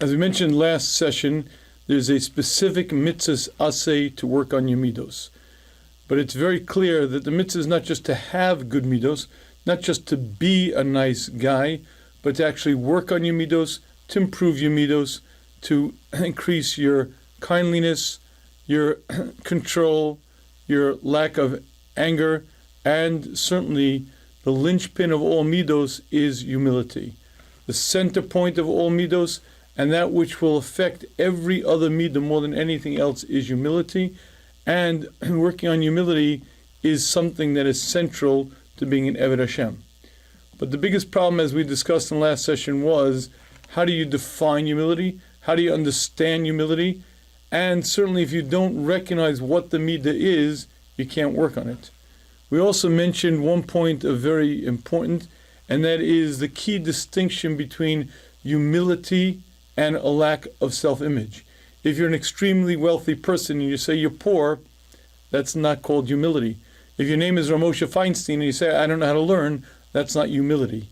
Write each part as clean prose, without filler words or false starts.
As we mentioned last session, there's a specific mitzvah aseh to work on your midos. But it's very clear that the mitzvah is not just to have good midos, not just to be a nice guy, but to actually work on your midos, to improve your midos, to increase your kindliness, your control, your lack of anger, and certainly the linchpin of all midos is humility. The center point of all midos, and that which will affect every other midah more than anything else, is humility. And working on humility is something that is central to being an Eved Hashem. But the biggest problem, as we discussed in the last session, was how do you define humility? How do you understand humility? And certainly if you don't recognize what the midah is, you can't work on it. We also mentioned one point of very important, and that is the key distinction between humility and a lack of self-image. If you're an extremely wealthy person and you say you're poor, that's not called humility. If your name is Ramosha Feinstein and you say, I don't know how to learn, that's not humility.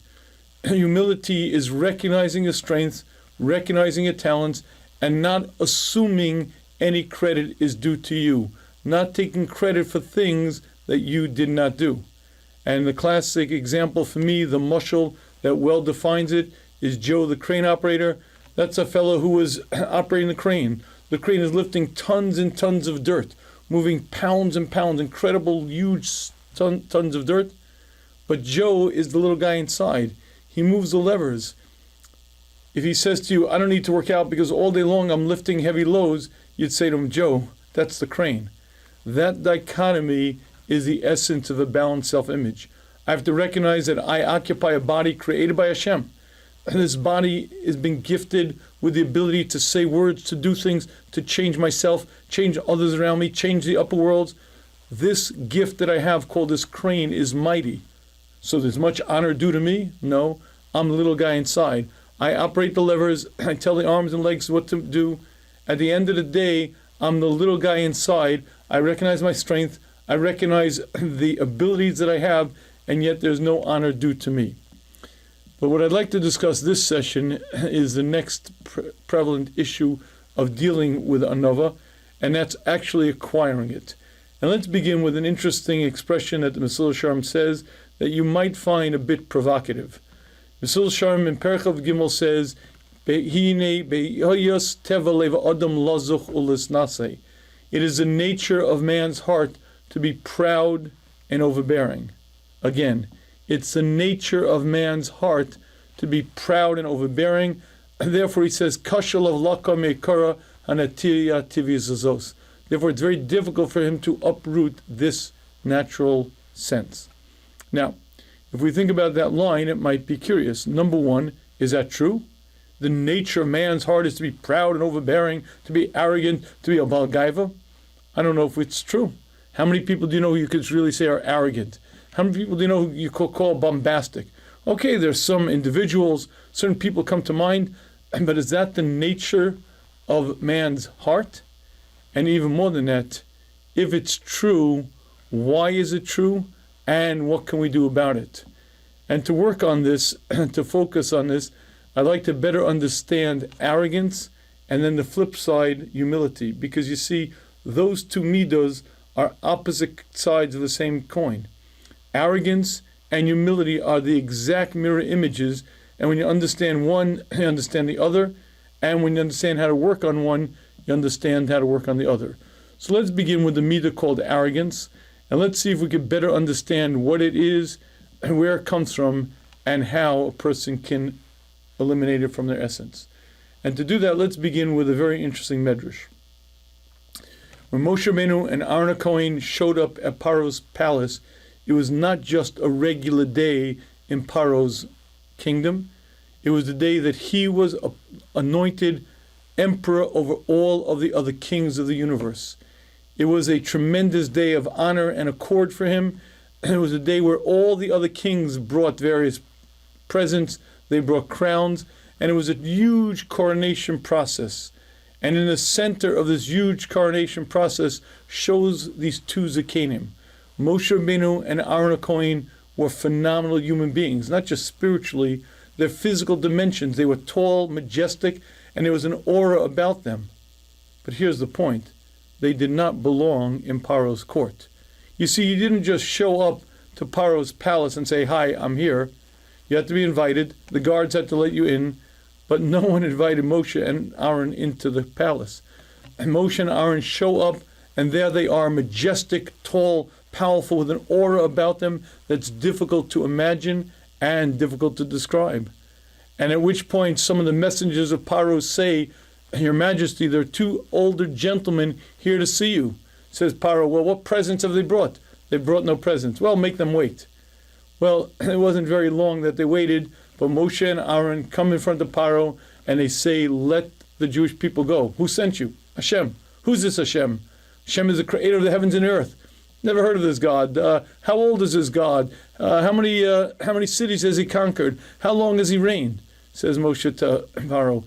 Humility is recognizing your strengths, recognizing your talents, and not assuming any credit is due to you, not taking credit for things that you did not do. And the classic example for me, the mushal that well defines it, is Joe the crane operator. That's a fellow who was operating the crane. The crane is lifting tons and tons of dirt, moving pounds and pounds, incredible, huge tons of dirt. But Joe is the little guy inside. He moves the levers. If he says to you, I don't need to work out because all day long I'm lifting heavy loads, you'd say to him, Joe, that's the crane. That dichotomy is the essence of a balanced self-image. I have to recognize that I occupy a body created by Hashem. This body has been gifted with the ability to say words, to do things, to change myself, change others around me, change the upper worlds. This gift that I have called this crane is mighty. So there's much honor due to me? No, I'm the little guy inside. I operate the levers, I tell the arms and legs what to do. At the end of the day, I'm the little guy inside. I recognize my strength, I recognize the abilities that I have, and yet there's no honor due to me. But what I'd like to discuss this session is the next prevalent issue of dealing with anova, and that's actually acquiring it. And let's begin with an interesting expression that the Mesillas Yesharim says that you might find a bit provocative. Mesillas Yesharim in Perchav Gimel says, it is the nature of man's heart to be proud and overbearing. Again, it's the nature of man's heart to be proud and overbearing. Therefore, he says, Therefore, it's very difficult for him to uproot this natural sense. Now, if we think about that line, it might be curious. Number one, is that true? The nature of man's heart is to be proud and overbearing, to be arrogant, to be a balgaiva? I don't know if it's true. How many people do you know who you could really say are arrogant? How many people do you know who you could call bombastic? Okay, there's some individuals, certain people come to mind, but is that the nature of man's heart? And even more than that, if it's true, why is it true? And what can we do about it? And to work on this, to focus on this, I'd like to better understand arrogance and then the flip side, humility. Because you see, those two midos are opposite sides of the same coin. Arrogance and humility are the exact mirror images, and when you understand one, you understand the other, and when you understand how to work on one, you understand how to work on the other. So let's begin with the midah called arrogance, and let's see if we can better understand what it is, and where it comes from, and how a person can eliminate it from their essence. And to do that, let's begin with a very interesting medrash. When Moshe Rabbeinu and Aaron HaKohen showed up at Paro's palace, it was not just a regular day in Paro's kingdom. It was the day that he was anointed emperor over all of the other kings of the universe. It was a tremendous day of honor and accord for him. It was a day where all the other kings brought various presents, they brought crowns, and it was a huge coronation process. And in the center of this huge coronation process shows these two Zakanim. Moshe Rabbeinu and Aaron HaKohen were phenomenal human beings, not just spiritually, their physical dimensions. They were tall, majestic, and there was an aura about them. But here's the point. They did not belong in Paro's court. You see, you didn't just show up to Paro's palace and say, "Hi, I'm here." You had to be invited. The guards had to let you in. But no one invited Moshe and Aaron into the palace. And Moshe and Aaron show up, and there they are, majestic, tall, powerful, with an aura about them that's difficult to imagine and difficult to describe. And at which point some of the messengers of Paro say, "Your Majesty, there are two older gentlemen here to see you." Says Paro, "Well, what presents have they brought?" "They brought no presents." "Well, make them wait." Well, it wasn't very long that they waited, but Moshe and Aaron come in front of Paro and they say, "Let the Jewish people go." "Who sent you?" "Hashem." "Who's this Hashem?" "Hashem is the creator of the heavens and earth." "Never heard of this God. How old is this God? How many cities has he conquered? How long has he reigned?" Says Moshe to Paro,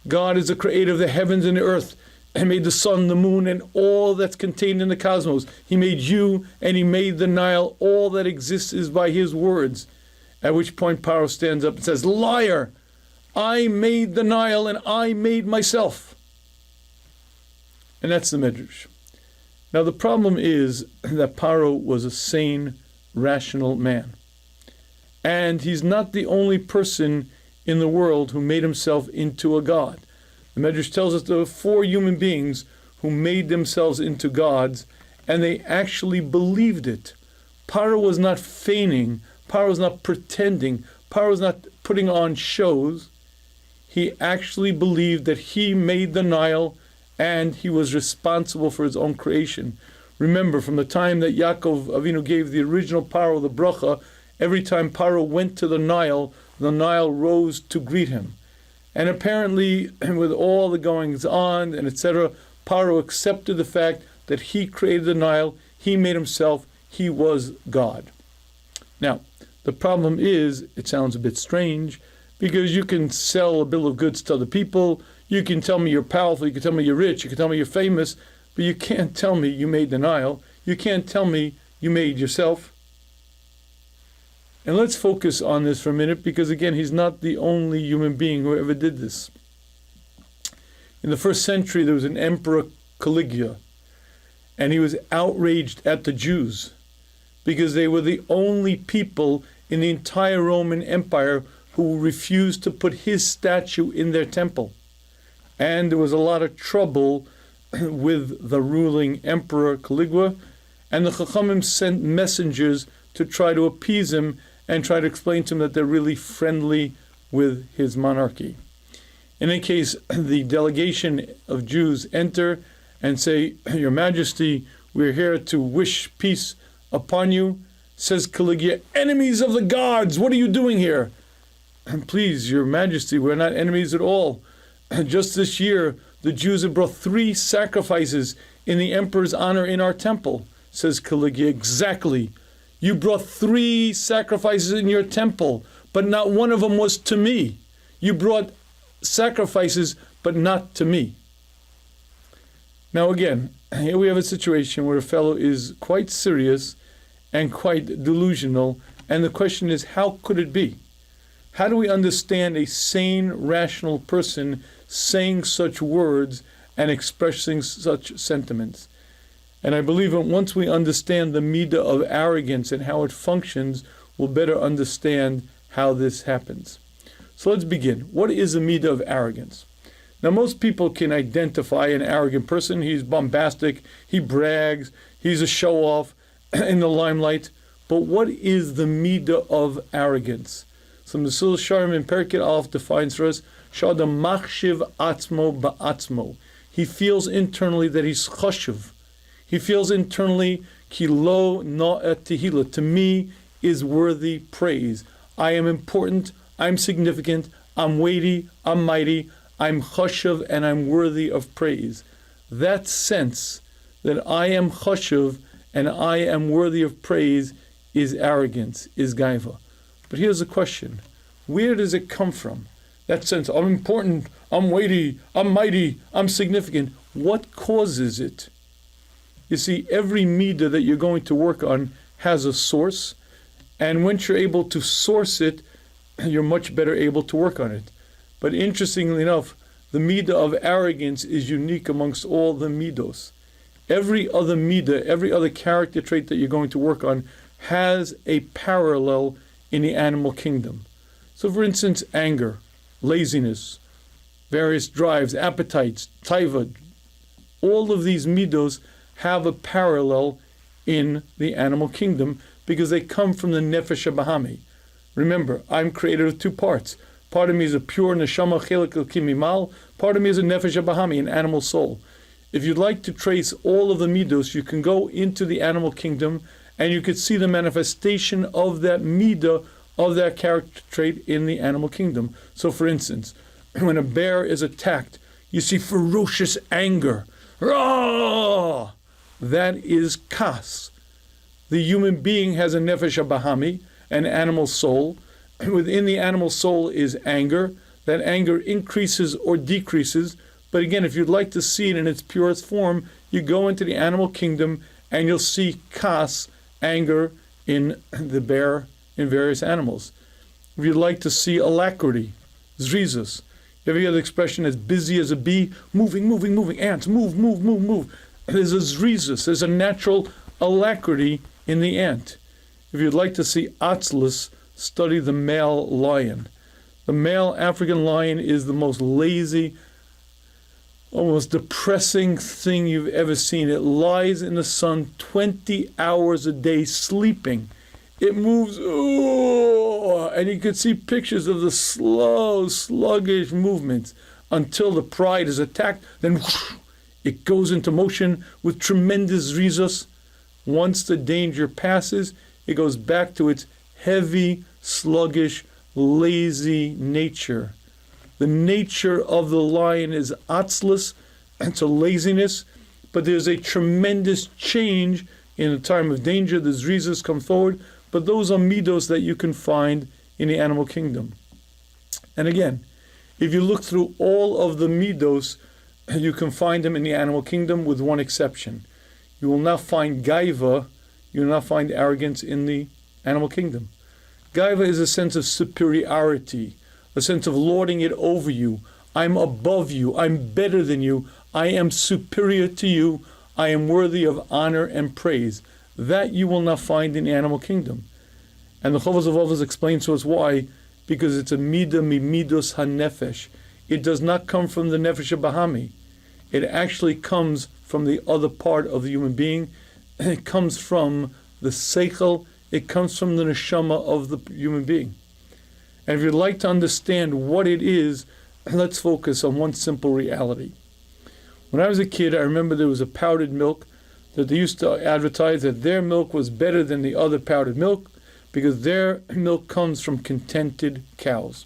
"God is the creator of the heavens and the earth. He made the sun, the moon, and all that's contained in the cosmos. He made you, and he made the Nile. All that exists is by his words." At which point Paro stands up and says, "Liar! I made the Nile, and I made myself." And that's the Midrash. Now the problem is that Paro was a sane, rational man. And he's not the only person in the world who made himself into a god. The Midrash tells us there were 4 human beings who made themselves into gods, and they actually believed it. Paro was not feigning. Paro was not pretending. Paro was not putting on shows. He actually believed that he made the Nile and he was responsible for his own creation. Remember, from the time that Yaakov Avinu gave the original Paro the bracha, every time Paro went to the Nile rose to greet him. And apparently, with all the goings on and etc., Paro accepted the fact that he created the Nile, he made himself, he was God. Now, the problem is, it sounds a bit strange, because you can sell a bill of goods to other people, you can tell me you're powerful, you can tell me you're rich, you can tell me you're famous, but you can't tell me you made the Nile, you can't tell me you made yourself. And let's focus on this for a minute, because again, he's not the only human being who ever did this. In the 1st century, there was an emperor, Caligula, and he was outraged at the Jews because they were the only people in the entire Roman Empire who refused to put his statue in their temple. And there was a lot of trouble with the ruling emperor, Caligula, and the Chachamim sent messengers to try to appease him and try to explain to him that they're really friendly with his monarchy. In any case, the delegation of Jews enter and say, "Your Majesty, we're here to wish peace upon you." Says Caligula, "Enemies of the gods, what are you doing here?" "Please, Your Majesty, we're not enemies at all. Just this year, the Jews have brought 3 sacrifices in the emperor's honor in our temple." Says Caligula, "Exactly. You brought 3 sacrifices in your temple, but not one of them was to me. You brought sacrifices, but not to me." Now again, here we have a situation where a fellow is quite serious and quite delusional, and the question is, how could it be? How do we understand a sane, rational person saying such words and expressing such sentiments? And I believe that once we understand the middah of arrogance and how it functions, we'll better understand how this happens. So let's begin. What is a middah of arrogance? Now, most people can identify an arrogant person. He's bombastic, he brags, he's a show-off in the limelight. But what is the middah of arrogance? So Mesil Sharm in Perkei Aleph defines for us, Shadam machshiv atzmo ba'atzmo. He feels internally that he's chashuv. He feels internally, ki lo na'at tehila, to me is worthy praise. I am important, I'm significant, I'm weighty, I'm mighty, I'm chashuv, and I'm worthy of praise. That sense that I am chashuv and I am worthy of praise is arrogance, is gaiva. But here's the question. Where does it come from? That sense, I'm important, I'm weighty, I'm mighty, I'm significant. What causes it? You see, every middah that you're going to work on has a source, and once you're able to source it, you're much better able to work on it. But interestingly enough, the middah of arrogance is unique amongst all the middos. Every other middah, every other character trait that you're going to work on has a parallel in the animal kingdom. So for instance, anger, laziness, various drives, appetites, taiva, all of these middos have a parallel in the animal kingdom because they come from the nefesh habahami. Remember, I'm created of two parts. Part of me is a pure neshama chelik elkim mimal. Part of me is a nefesh habahami, an animal soul. If you'd like to trace all of the middos, you can go into the animal kingdom and you could see the manifestation of that middah, of that character trait in the animal kingdom. So for instance, when a bear is attacked, you see ferocious anger. Roar! That is kas. The human being has a nefesh habahami, an animal soul. Within the animal soul is anger. That anger increases or decreases. But again, if you'd like to see it in its purest form, you go into the animal kingdom and you'll see kas, anger, in the bear, in various animals. If you'd like to see alacrity, zrizus. You ever hear the expression as busy as a bee? Moving, moving, moving. Ants, move, move, move, move. There's a zrizus. There's a natural alacrity in the ant. If you'd like to see atzlus, study the male lion. The male African lion is the most lazy, almost depressing thing you've ever seen. It lies in the sun 20 hours a day sleeping. It moves, and you could see pictures of the slow, sluggish movements until the pride is attacked. Then whoosh, it goes into motion with tremendous rizus. Once the danger passes, it goes back to its heavy, sluggish, lazy nature. The nature of the lion is atzlus, and so laziness, but there's a tremendous change in a time of danger. The zrizus come forward, but those are middos that you can find in the animal kingdom. And again, if you look through all of the middos, you can find them in the animal kingdom with one exception. You will not find gaiva, you will not find arrogance in the animal kingdom. Gaiva is a sense of superiority, a sense of lording it over you. I'm above you, I'm better than you, I am superior to you, I am worthy of honor and praise. That you will not find in the animal kingdom. And the Chovos HaLevavos explains to us why, because it's a middah mimidos hanefesh. It does not come from the nefesh habahami. It actually comes from the other part of the human being. It comes from the seichel. It comes from the neshama of the human being. And if you'd like to understand what it is, let's focus on one simple reality. When I was a kid, I remember there was a powdered milk that they used to advertise that their milk was better than the other powdered milk because their milk comes from contented cows.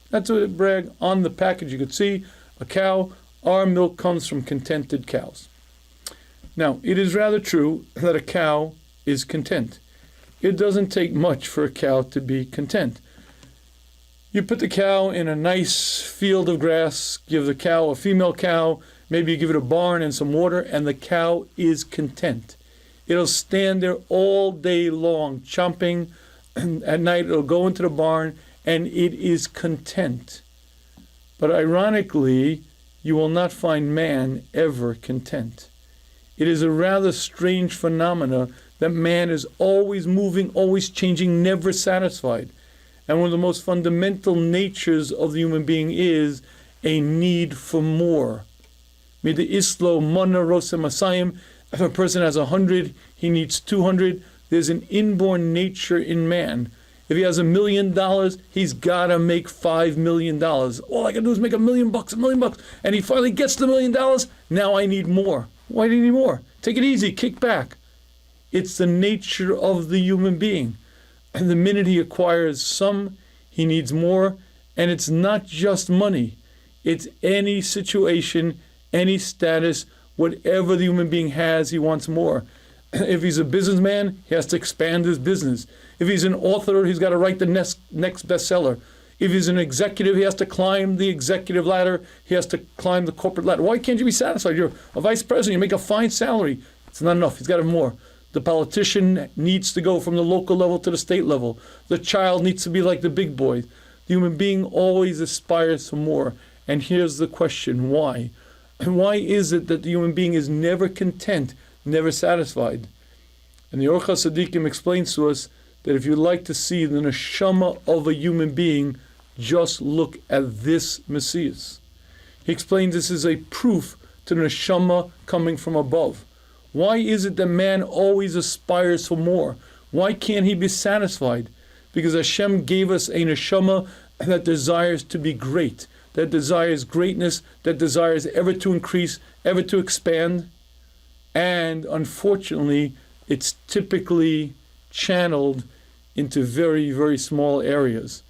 That's what it bragged on the package. You could see a cow. Our milk comes from contented cows. Now, it is rather true that a cow is content. It doesn't take much for a cow to be content. You put the cow in a nice field of grass, give the cow, a female cow, maybe you give it a barn and some water, and the cow is content. It'll stand there all day long, chomping. At night, it'll go into the barn, and it is content. But ironically, you will not find man ever content. It is a rather strange phenomena that man is always moving, always changing, never satisfied. And one of the most fundamental natures of the human being is a need for more. Middah islo mana rosa masayim. If a person has 100, he needs 200. There's an inborn nature in man. If he has $1 million, he's got to make $5 million. All I can do is make $1 million, $1 million. And he finally gets the $1 million. Now I need more. Why do you need more? Take it easy, kick back. It's the nature of the human being. And the minute he acquires some, he needs more. And it's not just money. It's any situation, any status, whatever the human being has, he wants more. If he's a businessman, he has to expand his business. If he's an author, he's got to write the next bestseller. If he's an executive, he has to climb the executive ladder. He has to climb the corporate ladder. Why can't you be satisfied? You're a vice president. You make a fine salary. It's not enough. He's got to have more. The politician needs to go from the local level to the state level. The child needs to be like the big boy. The human being always aspires for more. And here's the question, why? And why is it that the human being is never content, never satisfied? And the Orchos Tzaddikim explains to us that if you'd like to see the neshama of a human being, just look at this Messias. He explains this is a proof to the neshama coming from above. Why is it that man always aspires for more? Why can't he be satisfied? Because Hashem gave us a neshama that desires to be great, that desires greatness, that desires ever to increase, ever to expand. And unfortunately, it's typically channeled into very, very small areas.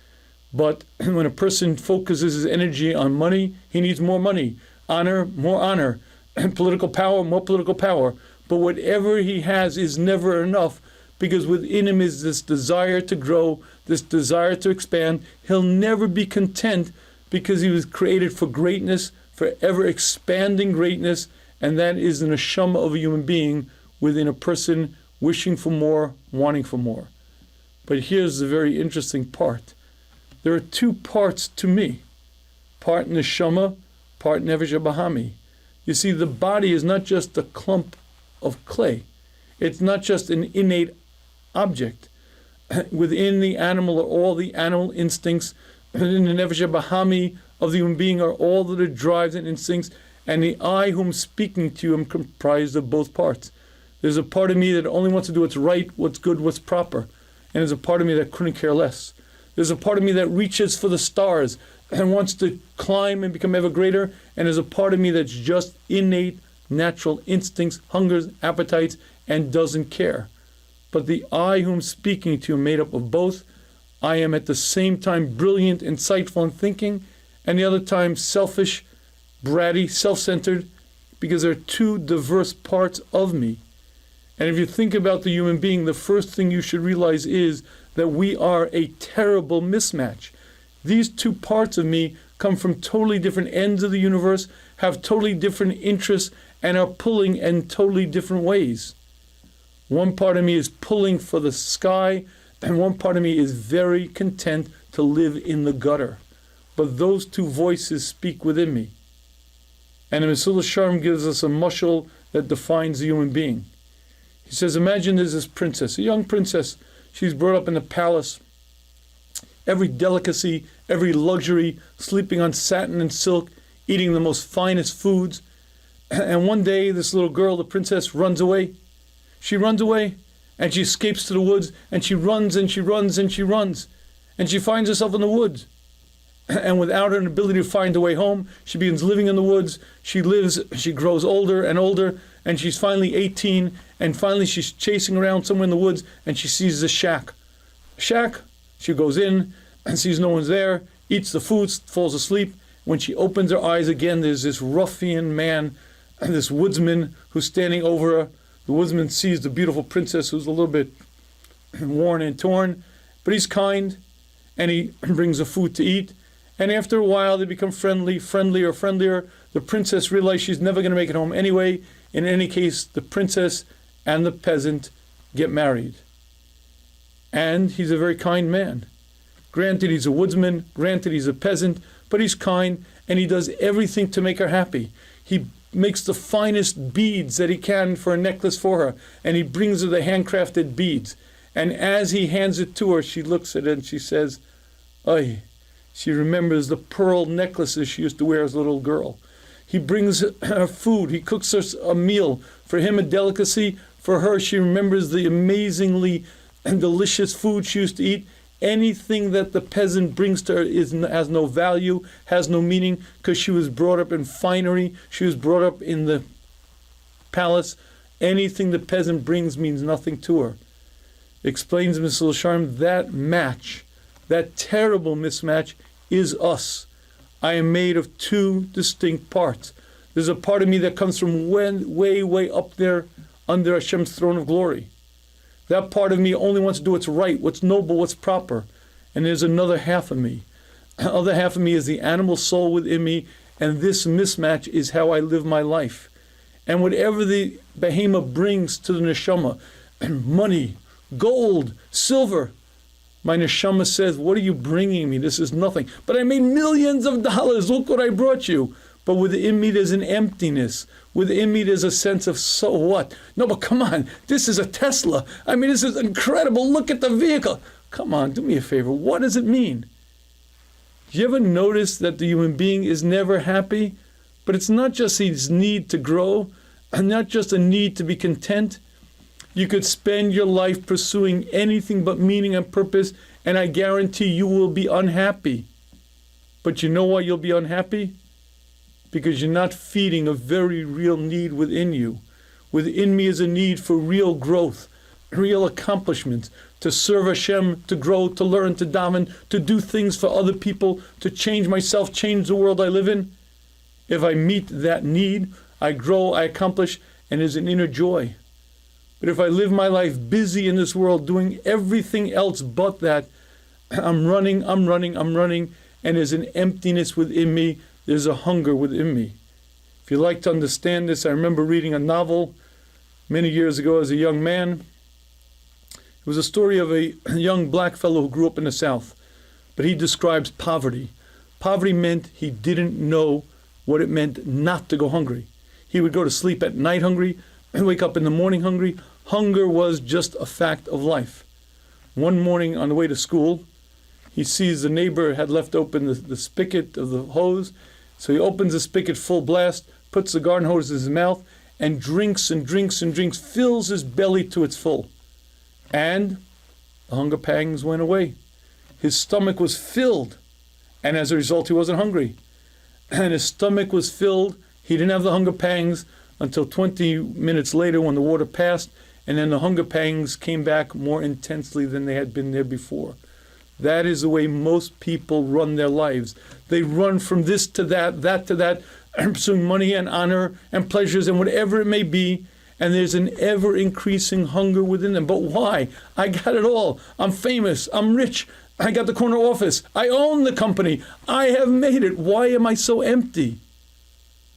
But when a person focuses his energy on money, he needs more money, honor, more honor, and political power, more political power. But whatever he has is never enough, because within him is this desire to grow, this desire to expand. He'll never be content because he was created for greatness, for ever expanding greatness, and that is the neshama of a human being within a person wishing for more, wanting for more. But here's the very interesting part. There are two parts to me, part neshama, part nefesh bahami. You see, the body is not just a clump of clay. It's not just an innate object. Within the animal are all the animal instincts. In the nefesh bahami of the human being are all the drives and instincts. And the I whom speaking to you am comprised of both parts. There's a part of me that only wants to do what's right, what's good, what's proper. And there's a part of me that couldn't care less. There's a part of me that reaches for the stars and wants to climb and become ever greater. And there's a part of me that's just innate, natural instincts, hungers, appetites, and doesn't care. But the I whom speaking to you made up of both. I am at the same time brilliant, insightful, and thinking, and the other time selfish, bratty, self-centered, because there are two diverse parts of me. And if you think about the human being, the first thing you should realize is that we are a terrible mismatch. These two parts of me come from totally different ends of the universe, have totally different interests, and are pulling in totally different ways. One part of me is pulling for the sky, and one part of me is very content to live in the gutter. But those two voices speak within me. And the Mesillas Sharm gives us a mashal that defines the human being. He says, imagine there's this princess, a young princess. She's brought up in the palace. Every delicacy, every luxury, sleeping on satin and silk, eating the most finest foods. And one day, this little girl, the princess, runs away. She runs away, and she escapes to the woods, and she runs, and she runs, and she runs. And she finds herself in the woods. And without an ability to find a way home, she begins living in the woods. She lives, she grows older and older, and she's finally 18, and finally she's chasing around somewhere in the woods, and she sees this shack. Shack, she goes in and sees no one's there, eats the food, falls asleep. When she opens her eyes again, there's this ruffian man, this woodsman who's standing over her. The woodsman sees the beautiful princess who's a little bit worn and torn, but he's kind, and he brings her food to eat. And after a while, they become friendlier. The princess realizes she's never going to make it home anyway. In any case, the princess and the peasant get married. And he's a very kind man. Granted, he's a woodsman. Granted, he's a peasant. But he's kind, and he does everything to make her happy. He makes the finest beads that he can for a necklace for her. And he brings her the handcrafted beads. And as he hands it to her, she looks at it and she says, "Ay." She remembers the pearl necklaces she used to wear as a little girl. He brings her food. He cooks her a meal. For him, a delicacy. For her, she remembers the amazingly delicious food she used to eat. Anything that the peasant brings to her has no value, has no meaning, because she was brought up in finery. She was brought up in the palace. Anything the peasant brings means nothing to her. Explains Mr. Sharm, that match, that terrible mismatch, is us. I am made of two distinct parts. There's a part of me that comes from way, way up there under Hashem's throne of glory. That part of me only wants to do what's right, what's noble, what's proper. And there's another half of me. The other half of me is the animal soul within me, and this mismatch is how I live my life. And whatever the behemoth brings to the neshama, money, gold, silver, My neshama says, what are you bringing me? This is nothing. But I made millions of dollars. Look what I brought you. But within me, there's an emptiness. Within me, there's a sense of, so what? No, but come on. This is a Tesla. I mean, this is incredible. Look at the vehicle. Come on, do me a favor. What does it mean? Do you ever notice that the human being is never happy? But it's not just his need to grow, and not just a need to be content. You could spend your life pursuing anything but meaning and purpose, and I guarantee you will be unhappy. But you know why you'll be unhappy? Because you're not feeding a very real need within you. Within me is a need for real growth, real accomplishments, to serve Hashem, to grow, to learn, to daven, to do things for other people, to change myself, change the world I live in. If I meet that need, I grow, I accomplish, and there's an inner joy. But if I live my life busy in this world, doing everything else but that, I'm running, and there's an emptiness within me, there's a hunger within me. If you'd like to understand this, I remember reading a novel many years ago as a young man. It was a story of a young black fellow who grew up in the South, but he describes poverty. Poverty meant he didn't know what it meant not to go hungry. He would go to sleep at night hungry, and wake up in the morning hungry. Hunger was just a fact of life. One morning on the way to school, he sees the neighbor had left open the spigot of the hose, so he opens the spigot full blast, puts the garden hose in his mouth, and drinks and drinks and drinks, fills his belly to its full. And the hunger pangs went away. His stomach was filled, and as a result, he wasn't hungry. And his stomach was filled. He didn't have the hunger pangs until 20 minutes later when the water passed, and then the hunger pangs came back more intensely than they had been there before. That is the way most people run their lives. They run from this to that, that to that, pursuing money and honor and pleasures and whatever it may be, and there's an ever-increasing hunger within them. But why? I got it all. I'm famous. I'm rich. I got the corner office. I own the company. I have made it. Why am I so empty?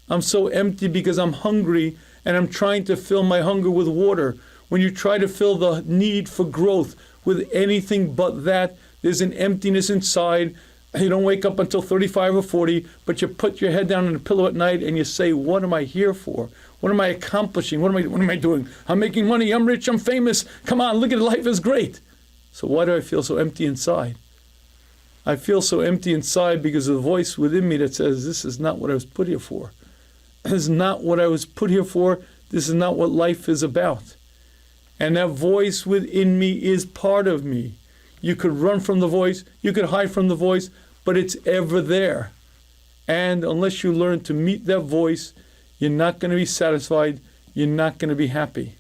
I'm so empty because I'm hungry and I'm trying to fill my hunger with water. When you try to fill the need for growth with anything but that, there's an emptiness inside. You don't wake up until 35 or 40, but you put your head down on the pillow at night and you say, what am I here for? What am I accomplishing? What am I doing? I'm making money. I'm rich. I'm famous. Come on, look at it. Life is great. So why do I feel so empty inside? I feel so empty inside because of the voice within me that says, this is not what I was put here for. This is not what I was put here for. This is not what life is about. And that voice within me is part of me. You could run from the voice, you could hide from the voice, but it's ever there. And unless you learn to meet that voice, you're not going to be satisfied, you're not going to be happy.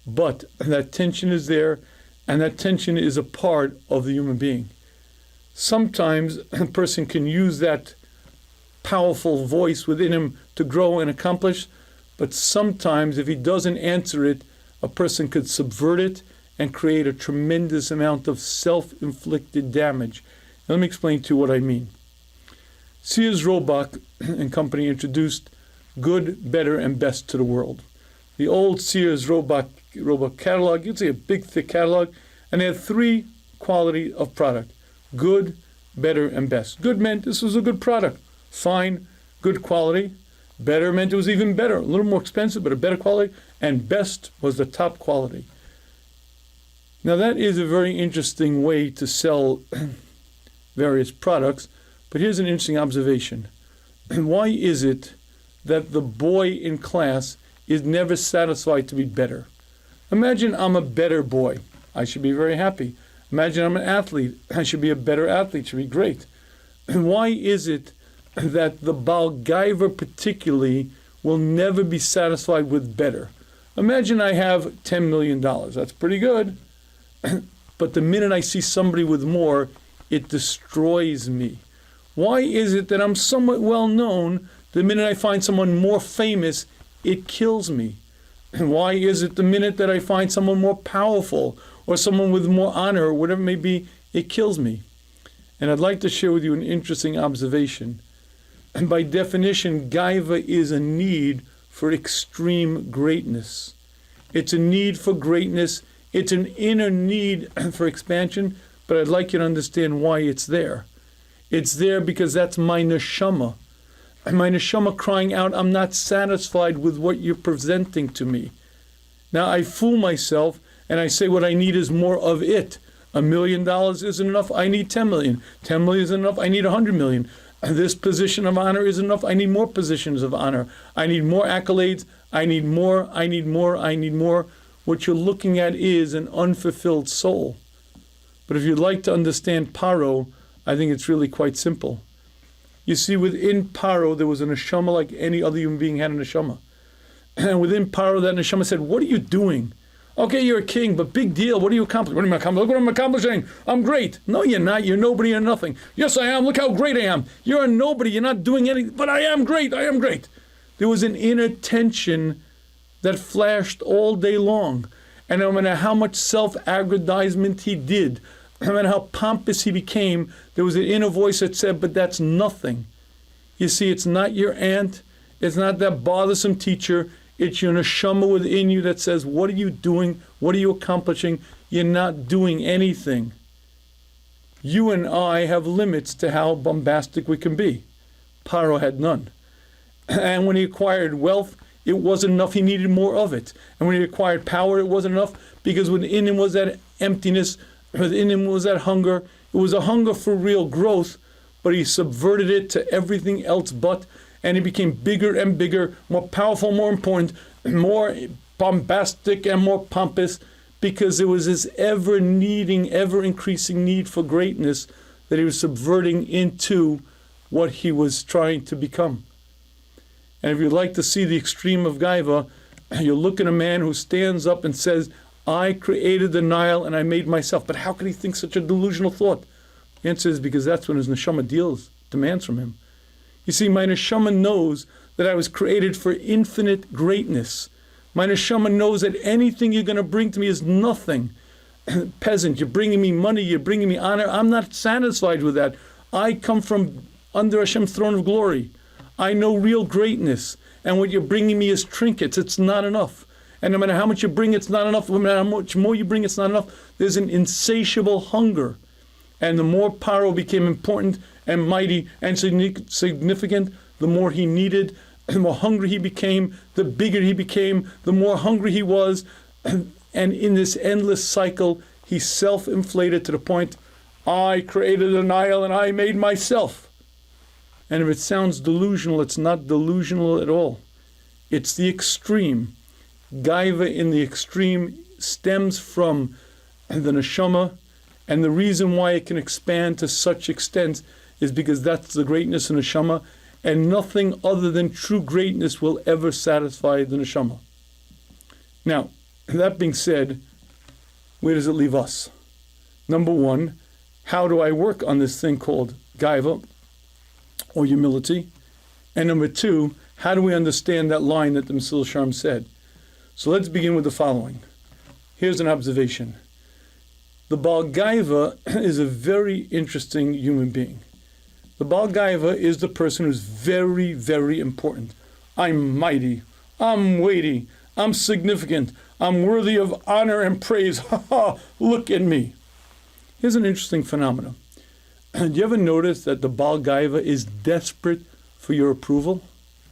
But that tension is there, and that tension is a part of the human being. Sometimes a person can use that powerful voice within him to grow and accomplish, but sometimes if he doesn't answer it, a person could subvert it and create a tremendous amount of self-inflicted damage. Now, let me explain to you what I mean. Sears Roebuck and Company introduced good, better, and best to the world. The old Sears Roebuck catalog, you'd say a big, thick catalog, and they had three quality of product: good, better, and best. Good meant this was a good product, fine, good quality. Better meant it was even better, a little more expensive, but a better quality. And best was the top quality. Now that is a very interesting way to sell various products, but here's an interesting observation. Why is it that the boy in class is never satisfied to be better? Imagine I'm a better boy. I should be very happy. Imagine I'm an athlete. I should be a better athlete. Should be great. And why is it that the Baal Gaiva particularly will never be satisfied with better? Imagine I have $10 million. That's pretty good. But the minute I see somebody with more, it destroys me. Why is it that I'm somewhat well known, the minute I find someone more famous, it kills me? And why is it the minute that I find someone more powerful or someone with more honor or whatever it may be, it kills me? And I'd like to share with you an interesting observation. And by definition, Gaiva is a need for extreme greatness. It's a need for greatness. It's an inner need for expansion, but I'd like you to understand why it's there. It's there because that's my neshama. My neshama crying out, I'm not satisfied with what you're presenting to me. Now I fool myself and I say what I need is more of it. $1 million isn't enough, I need 10 million. 10 million isn't enough, I need 100 million. This position of honor isn't enough, I need more positions of honor. I need more accolades, I need more, I need more, I need more. What you're looking at is an unfulfilled soul. But if you'd like to understand Paro, I think it's really quite simple. You see, within Paro, there was a neshama like any other human being had a neshama. And within Paro, that neshama said, what are you doing? Okay, you're a king, but big deal. What are you accomplishing? What am I accomplishing? Look what I'm accomplishing. I'm great. No, you're not. You're nobody. You're nothing. Yes, I am. Look how great I am. You're a nobody. You're not doing anything. But I am great. I am great. There was an inner tension that flashed all day long. And no matter how much self-aggrandizement he did, no matter how pompous he became, there was an inner voice that said, but that's nothing. You see, it's not your aunt. It's not that bothersome teacher. It's your neshama within you that says, what are you doing? What are you accomplishing? You're not doing anything. You and I have limits to how bombastic we can be. Paro had none. And when he acquired wealth, it wasn't enough. He needed more of it. And when he acquired power, it wasn't enough because within him was that emptiness, within him was that hunger. It was a hunger for real growth, but he subverted it to everything else but, and he became bigger and bigger, more powerful, more important, more bombastic and more pompous, because there was this ever-needing, ever-increasing need for greatness that he was subverting into what he was trying to become. And if you'd like to see the extreme of Gaiva, you'll look at a man who stands up and says, I created the Nile and I made myself. But how could he think such a delusional thought? The answer is because that's when his neshama demands from him. You see, my neshama knows that I was created for infinite greatness. My neshama knows that anything you're going to bring to me is nothing. Peasant, you're bringing me money, you're bringing me honor. I'm not satisfied with that. I come from under Hashem's throne of glory. I know real greatness. And what you're bringing me is trinkets. It's not enough. And no matter how much you bring, it's not enough. No matter how much more you bring, it's not enough. There's an insatiable hunger. And the more Paro became important and mighty and significant, the more he needed, the more hungry he became, the bigger he became, the more hungry he was. And in this endless cycle, he self-inflated to the point, I created the Nile and I made myself. And if it sounds delusional, it's not delusional at all. It's the extreme. Gaiva in the extreme stems from the neshama, and the reason why it can expand to such extent is because that's the greatness of neshama, and nothing other than true greatness will ever satisfy the neshama. Now, that being said, where does it leave us? Number one, how do I work on this thing called Gaiva, or humility? And number two, how do we understand that line that the Mesil Sharm said? So let's begin with the following. Here's an observation. The Baal Gaiva is a very interesting human being. The Baal Gaiva is the person who's very, very important. I'm mighty, I'm weighty, I'm significant, I'm worthy of honor and praise. Ha ha, look at me. Here's an interesting phenomenon. Do you ever notice that the Baal Gaiva is desperate for your approval?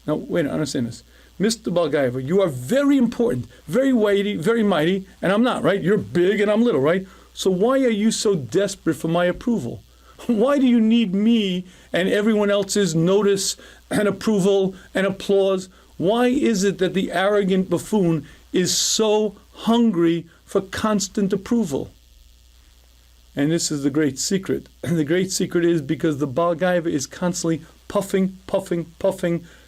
Now, wait, understand this. Mr. Baal Gaiva, you are very important, very weighty, very mighty, and I'm not, right? You're big and I'm little, right? So why are you so desperate for my approval? Why do you need me and everyone else's notice and approval and applause? Why is it that the arrogant buffoon is so hungry for constant approval? And this is the great secret. And the great secret is because the Baal Gaiva is constantly puffing,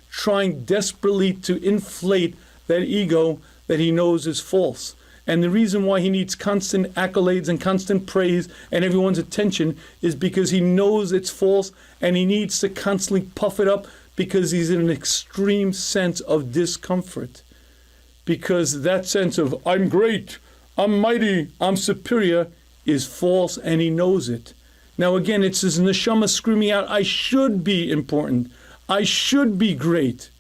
trying desperately to inflate that ego that he knows is false. And the reason why he needs constant accolades and constant praise and everyone's attention is because he knows it's false, and he needs to constantly puff it up because he's in an extreme sense of discomfort. Because that sense of, I'm great, I'm mighty, I'm superior, is false, and he knows it. Now again, it's his neshama screaming out, I should be important, I should be great.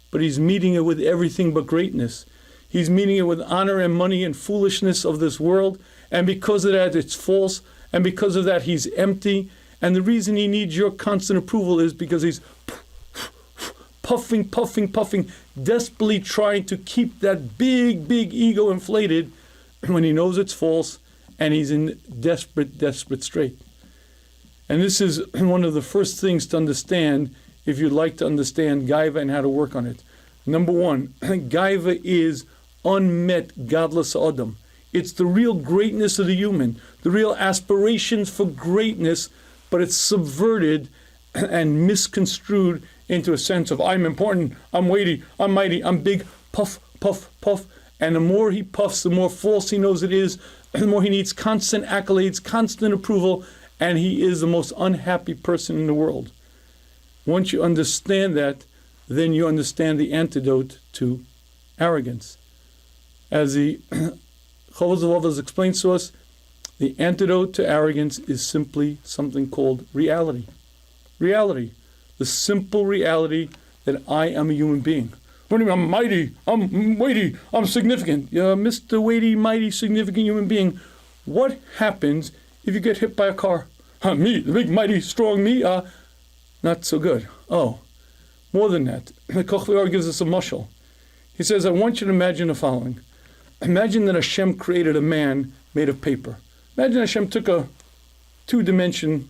But he's meeting it with everything but greatness. He's meeting it with honor and money and foolishness of this world, and because of that, it's false, And because of that, he's empty. And the reason he needs your constant approval is because he's puffing, desperately trying to keep that big ego inflated when he knows it's false, and he's in desperate strait. And this is one of the first things to understand if you'd like to understand Gaiva and how to work on it. Number one, Gaiva is unmet godless Adam. It's the real greatness of the human, the real aspirations for greatness, but it's subverted and misconstrued into a sense of I'm important, I'm weighty, I'm mighty, I'm big, puff. And the more he puffs, the more false he knows it is, the more he needs constant accolades, constant approval, and he is the most unhappy person in the world. Once you understand that, then you understand the antidote to arrogance. As the Chovos HaLevavos explains to us, the antidote to arrogance is simply something called reality. Reality. The simple reality that I am a human being. What do you mean, I'm mighty, I'm weighty, I'm significant. Mr. Weighty, mighty, significant human being. What happens if you get hit by a car? Me, the big, mighty, strong me? Not so good. Oh, more than that. The Kochliar gives us a mushal. He says, I want you to imagine the following. Imagine that Hashem created a man made of paper. Imagine Hashem took a 2-dimension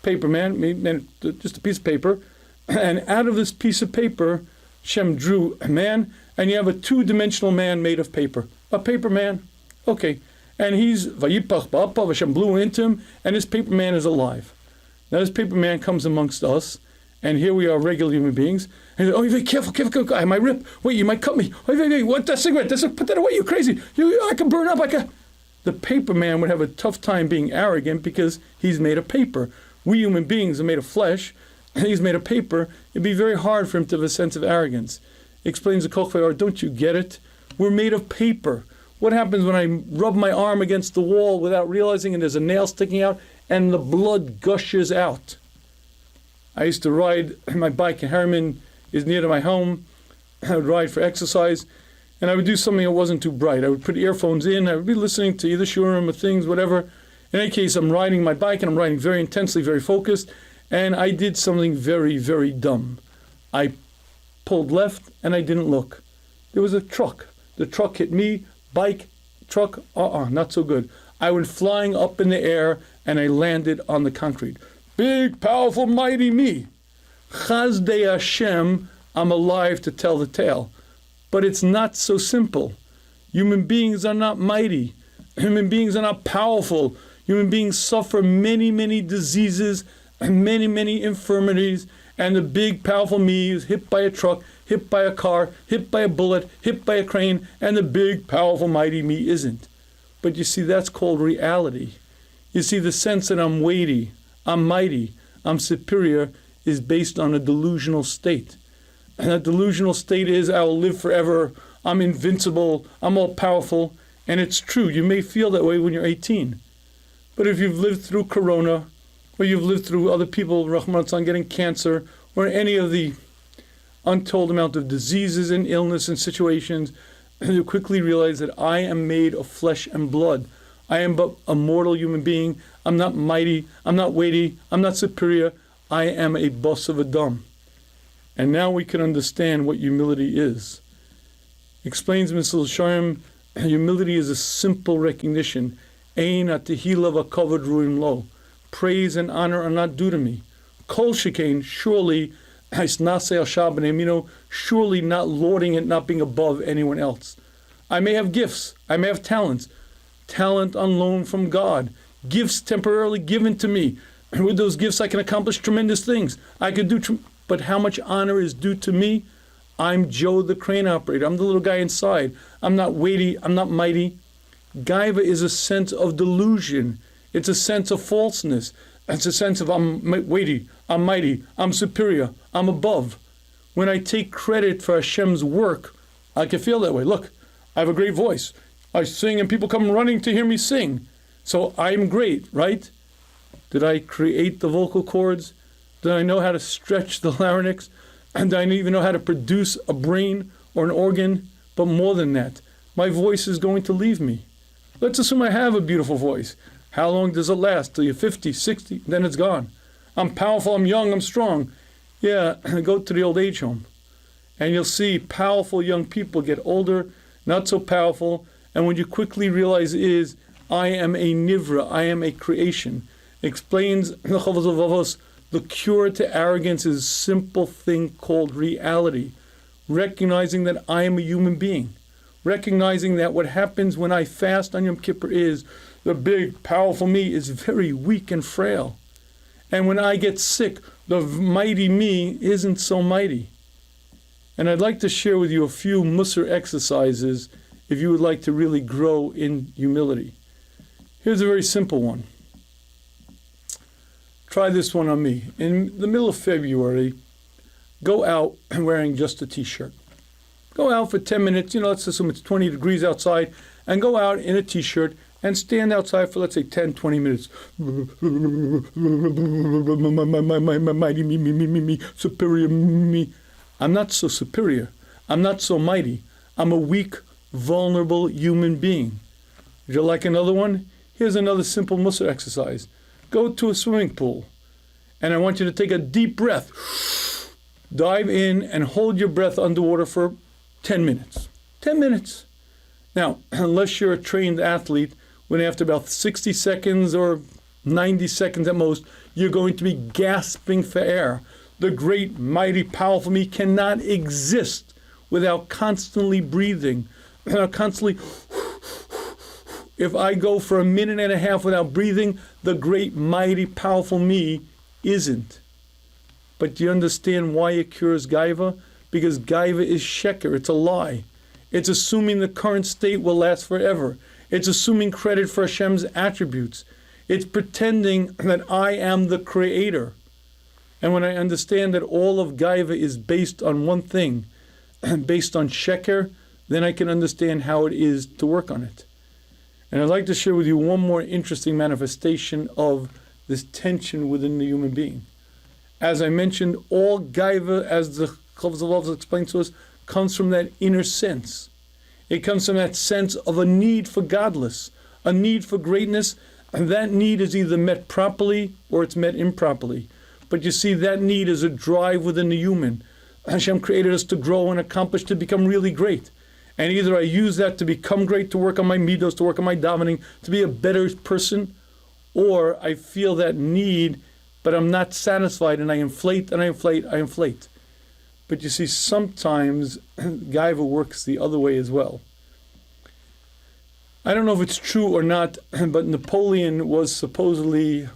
paper man, just a piece of paper, and out of this piece of paper, Hashem drew a man, and you have a 2-dimensional man made of paper. A paper man. Okay. And he's, Vayipach Ba'apav, Hashem blew into him, and this paper man is alive. Now this paper man comes amongst us, and here we are, regular human beings. And he's like, oh, careful, I might rip. Wait, you might cut me. Wait, what, that cigarette? Put that away, you crazy. I can burn up, The paper man would have a tough time being arrogant because he's made of paper. We human beings are made of flesh, and he's made of paper. It'd be very hard for him to have a sense of arrogance. Explains the Kochliar, don't you get it? We're made of paper. What happens when I rub my arm against the wall without realizing and there's a nail sticking out and the blood gushes out? I used to ride my bike, and Harriman is near to my home. I would ride for exercise, and I would do something that wasn't too bright. I would put earphones in, I would be listening to either Shurim or things, whatever. In any case, I'm riding my bike, and I'm riding very intensely, very focused, and I did something very dumb. I pulled left, and I didn't look. There was a truck. The truck hit me. Bike, truck, not so good. I went flying up in the air, and I landed on the concrete. Big, powerful, mighty me. Chazdei Hashem, I'm alive to tell the tale. But it's not so simple. Human beings are not mighty. Human beings are not powerful. Human beings suffer many diseases and many infirmities. And the big, powerful me is hit by a truck, hit by a car, hit by a bullet, hit by a crane, and the big, powerful, mighty me isn't. But you see, that's called reality. You see, the sense that I'm weighty, I'm mighty, I'm superior is based on a delusional state. And that delusional state is, I will live forever, I'm invincible, I'm all powerful. And it's true, you may feel that way when you're 18. But if you've lived through Corona, or you've lived through other people, Rahman San, getting cancer, or any of the untold amount of diseases and illness and situations, you quickly realize that I am made of flesh and blood. I am but a mortal human being. I'm not mighty. I'm not weighty. I'm not superior. I am a bus of Adam. And now we can understand what humility is. Explains Mr. Sharm, humility is a simple recognition. Ein atehila v'kavod ruim lo. Praise and honor are not due to me. Kol shekain, surely, surely not lording it, not being above anyone else. I may have gifts, I may have talents. Talent on loan from God. Gifts temporarily given to me. And with those gifts I can accomplish tremendous things. I could do, but how much honor is due to me? I'm Joe the crane operator. I'm the little guy inside. I'm not weighty, I'm not mighty. Gaiva is a sense of delusion. It's a sense of falseness. It's a sense of I'm weighty, I'm mighty, I'm superior, I'm above. When I take credit for Hashem's work, I can feel that way. Look, I have a great voice. I sing and people come running to hear me sing. So I'm great, right? Did I create the vocal cords? Did I know how to stretch the larynx? And did I even know how to produce a brain or an organ? But more than that, my voice is going to leave me. Let's assume I have a beautiful voice. How long does it last? Till you're 50, 60, then it's gone. I'm powerful, I'm young, I'm strong. Yeah, go to the old age home. And you'll see powerful young people get older, not so powerful, and what you quickly realize is, I am a nivra, I am a creation. Explains the cure to arrogance is a simple thing called reality. Recognizing that I am a human being. Recognizing that what happens when I fast on Yom Kippur is, the big, powerful me is very weak and frail. And when I get sick, the mighty me isn't so mighty. And I'd like to share with you a few Musar exercises if you would like to really grow in humility. Here's a very simple one. Try this one on me. In the middle of February, go out wearing just a t-shirt. Go out for 10 minutes, let's assume it's 20 degrees outside, and go out in a t-shirt and stand outside for, let's say, 10, 20 minutes. Mighty me, superior me. I'm not so superior. I'm not so mighty. I'm a weak, vulnerable human being. Would you like another one? Here's another simple Musar exercise. Go to a swimming pool, and I want you to take a deep breath. Dive in and hold your breath underwater for 10 minutes. 10 minutes. Now, unless you're a trained athlete, when after about 60 seconds or 90 seconds at most, you're going to be gasping for air. The great, mighty, powerful me cannot exist without constantly breathing, constantly. If I go for a minute and a half without breathing, the great, mighty, powerful me isn't. But do you understand why it cures gaiva? Because gaiva is sheker, it's a lie. It's assuming the current state will last forever. It's assuming credit for Hashem's attributes. It's pretending that I am the creator. And when I understand that all of gaiva is based on one thing, based on sheker, then I can understand how it is to work on it. And I'd like to share with you one more interesting manifestation of this tension within the human being. As I mentioned, all gaiva, as the Chavos explains to us, comes from that inner sense. It comes from that sense of a need for godless, a need for greatness, and that need is either met properly or it's met improperly. But you see, that need is a drive within the human. Hashem created us to grow and accomplish, to become really great. And either I use that to become great, to work on my middos, to work on my davening, to be a better person, or I feel that need, but I'm not satisfied, and I inflate, and I inflate, I inflate. But you see, sometimes gaiva works the other way as well. I don't know if it's true or not, but Napoleon was supposedly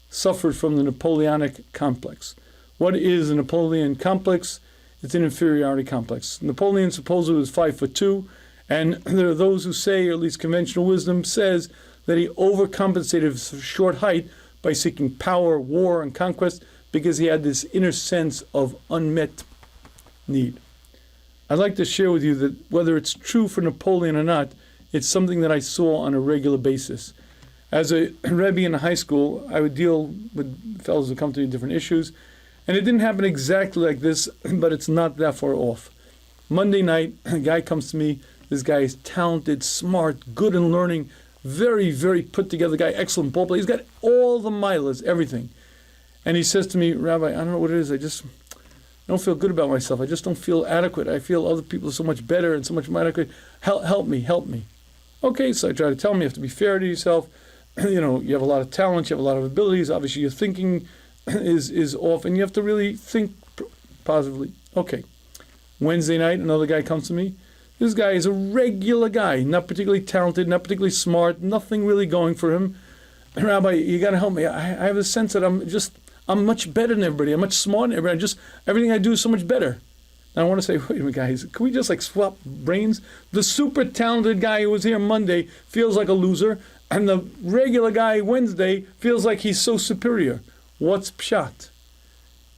suffered from the Napoleonic complex. What is a Napoleon complex? It's an inferiority complex. Napoleon supposedly was 5'2", and there are those who say, or at least conventional wisdom says, that he overcompensated for short height by seeking power, war, and conquest, because he had this inner sense of unmet need. I'd like to share with you that whether it's true for Napoleon or not, it's something that I saw on a regular basis. As a Rebbe in high school, I would deal with fellows who come to me with different issues, and it didn't happen exactly like this, but it's not that far off. Monday night, a guy comes to me. This guy is talented, smart, good in learning, very, very put together guy, excellent ball player. He's got all the milas, everything. And he says to me, Rabbi, I don't know what it is. I don't feel good about myself. I just don't feel adequate. I feel other people are so much better and so much more adequate. Help me. Okay, so I try to tell him you have to be fair to yourself. You have a lot of talent, you have a lot of abilities. Obviously, your thinking is off, and you have to really think positively. Okay. Wednesday night, another guy comes to me. This guy is a regular guy, not particularly talented, not particularly smart, nothing really going for him. Rabbi, you got to help me. I have a sense that I'm much better than everybody. I'm much smarter than everybody. Everything I do is so much better. And I want to say, wait a minute, guys, can we just swap brains? The super talented guy who was here Monday feels like a loser, and the regular guy Wednesday feels like he's so superior. What's pshat?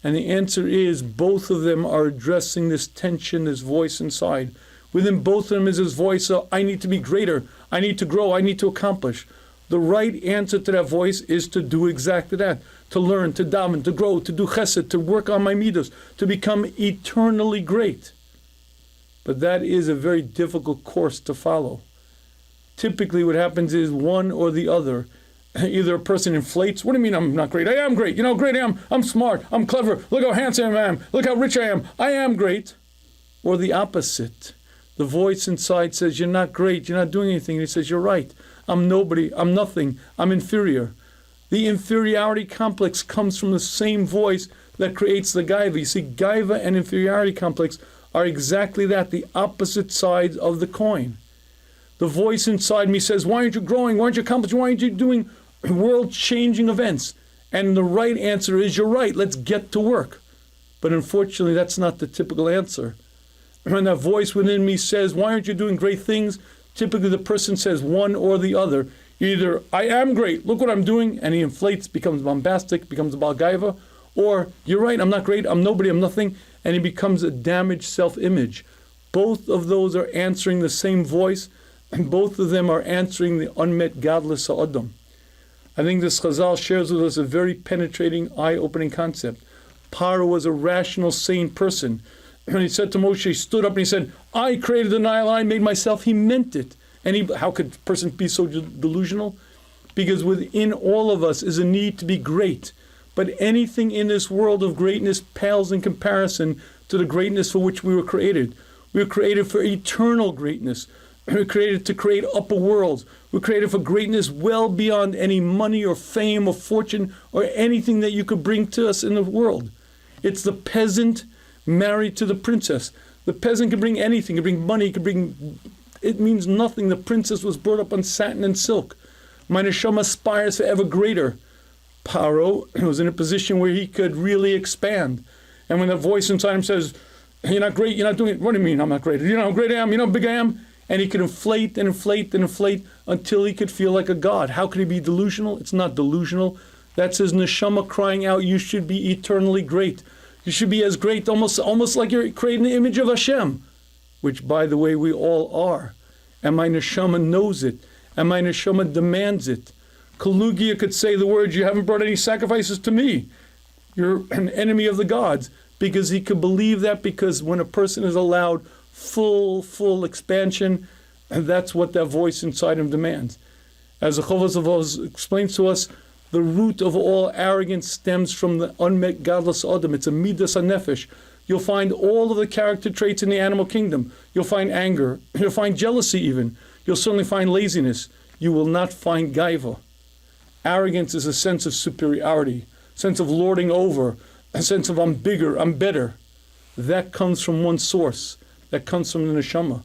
And the answer is both of them are addressing this tension, this voice inside. Within both of them is this voice of, I need to be greater, I need to grow, I need to accomplish. The right answer to that voice is to do exactly that. To learn, to daven, to grow, to do chesed, to work on my middos, to become eternally great. But that is a very difficult course to follow. Typically what happens is one or the other. Either a person inflates, what do you mean I'm not great? I am great. You know how great I am. I'm smart. I'm clever. Look how handsome I am. Look how rich I am. I am great. Or the opposite. The voice inside says, you're not great. You're not doing anything. And he says, you're right. I'm nobody. I'm nothing. I'm inferior. The inferiority complex comes from the same voice that creates the gaiva. You see, gaiva and inferiority complex are exactly that, the opposite sides of the coin. The voice inside me says, why aren't you growing? Why aren't you accomplishing? Why aren't you doing world-changing events? And the right answer is, you're right, let's get to work. But unfortunately, that's not the typical answer. When that voice within me says, why aren't you doing great things? Typically, the person says one or the other. Either, I am great, look what I'm doing, and he inflates, becomes bombastic, becomes a Baal Gaiva, or, you're right, I'm not great, I'm nobody, I'm nothing, and he becomes a damaged self-image. Both of those are answering the same voice, and both of them are answering the unmet godless ha'adam. I think this Chazal shares with us a very penetrating, eye-opening concept. Paro was a rational, sane person. When he said to Moshe, he stood up and he said, I created the Nile, I made myself, he meant it. And how could a person be so delusional? Because within all of us is a need to be great. But anything in this world of greatness pales in comparison to the greatness for which we were created. We were created for eternal greatness. We were created to create upper worlds. We were created for greatness well beyond any money or fame or fortune or anything that you could bring to us in the world. It's the peasant married to the princess. The peasant can bring anything. Can bring money. It means nothing. The princess was brought up on satin and silk. My neshama aspires for ever greater. Paro was in a position where he could really expand. And when the voice inside him says, you're not great, you're not doing it, what do you mean I'm not great? You know how great I am, you know how big I am? And he could inflate and inflate and inflate until he could feel like a god. How could he be delusional? It's not delusional. That's his neshama crying out, you should be eternally great. You should be as great, almost like you're creating the image of Hashem, which, by the way, we all are. And my neshama knows it, and my neshama demands it. Kalugia could say the words, you haven't brought any sacrifices to me. You're an enemy of the gods. Because he could believe that, because when a person is allowed full expansion, and that's what that voice inside him demands. As the Chovos HaLevavos explains to us, the root of all arrogance stems from the unmet godless Adam. It's a middah hanefesh. You'll find all of the character traits in the animal kingdom. You'll find anger. You'll find jealousy even. You'll certainly find laziness. You will not find gaiva. Arrogance is a sense of superiority, sense of lording over, a sense of I'm bigger, I'm better. That comes from one source. That comes from the neshama.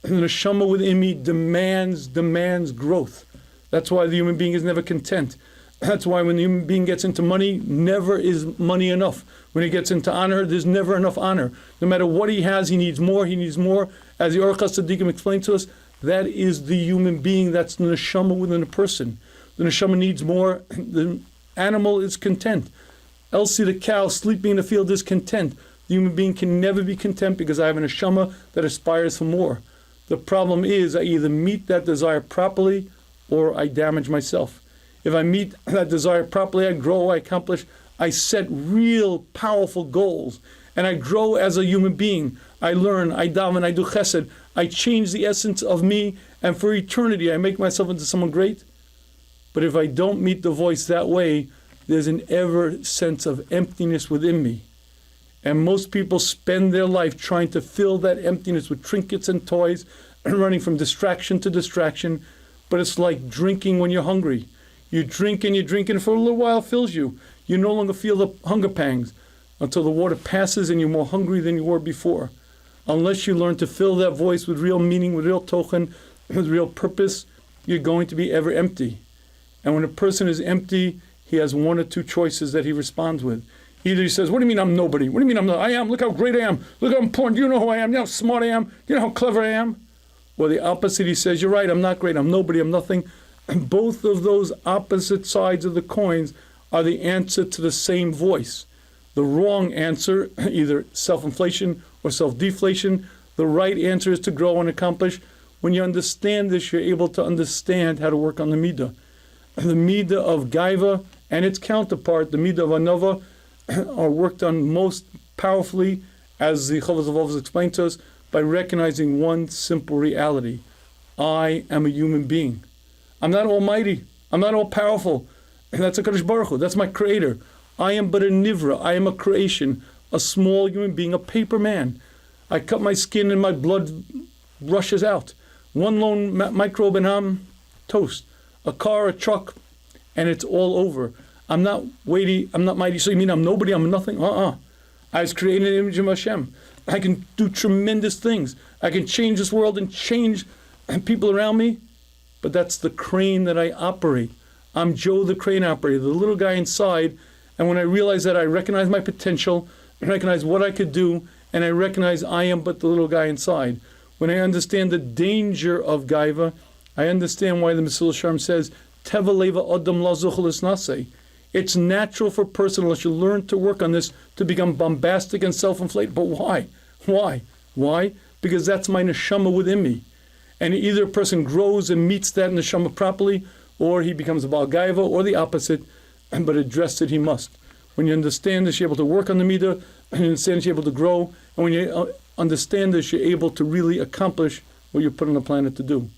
And the neshama within me demands growth. That's why the human being is never content. That's why when the human being gets into money, never is money enough. When he gets into honor, there's never enough honor. No matter what he has, he needs more. As the Orchas Tzaddikim explained to us, that is the human being, that's the neshama within a person. The neshama needs more. The animal is content. Elsie the cow sleeping in the field is content. The human being can never be content because I have a neshama that aspires for more. The problem is I either meet that desire properly or I damage myself. If I meet that desire properly, I grow, I accomplish, I set real powerful goals, and I grow as a human being. I learn, I daven, I do chesed, I change the essence of me, and for eternity I make myself into someone great. But if I don't meet the voice that way, there's an ever sense of emptiness within me. And most people spend their life trying to fill that emptiness with trinkets and toys, and running from distraction to distraction. But it's like drinking when you're hungry. You drink and for a little while it fills you. You no longer feel the hunger pangs until the water passes and you're more hungry than you were before. Unless you learn to fill that voice with real meaning, with real tochen, with real purpose, you're going to be ever empty. And when a person is empty, he has one or two choices that he responds with. Either he says, what do you mean I'm nobody? What do you mean I'm not? I am. Look how great I am. Look how important. Do you know who I am? You know how smart I am? You know how clever I am? Or the opposite, he says, you're right, I'm not great. I'm nobody. I'm nothing. And both of those opposite sides of the coins are the answer to the same voice. The wrong answer, either self-inflation or self-deflation. The right answer is to grow and accomplish. When you understand this, you're able to understand how to work on the middah. The middah of gaiva and its counterpart, the middah of anova, are worked on most powerfully, as the Chovos HaLevavos explained to us, by recognizing one simple reality. I am a human being. I'm not almighty. I'm not all powerful. That's a Kadosh Baruch Hu. That's my creator. I am but a nivra. I am a creation, a small human being, a paper man. I cut my skin and my blood rushes out. One lone microbe and I'm toast. A car, a truck, and it's all over. I'm not weighty, I'm not mighty. So you mean I'm nobody, I'm nothing? I was created in the image of Hashem. I can do tremendous things. I can change this world and change people around me. But that's the crane that I operate. I'm Joe the crane operator, the little guy inside. And when I realize that, I recognize my potential, I recognize what I could do, and I recognize I am but the little guy inside. When I understand the danger of gaiva, I understand why the Mesillas Yesharim says, Teva leva adam la zuchel esnaseh. It's natural for a person, unless you learn to work on this, to become bombastic and self-inflated. But why? Why? Because that's my neshama within me. And either a person grows and meets that neshama properly, or he becomes a Baal Gaiva, or the opposite, but address it he must. When you understand this, you're able to work on the middah, and you understand this, you're able to grow, and when you understand this, you're able to really accomplish what you're put on the planet to do.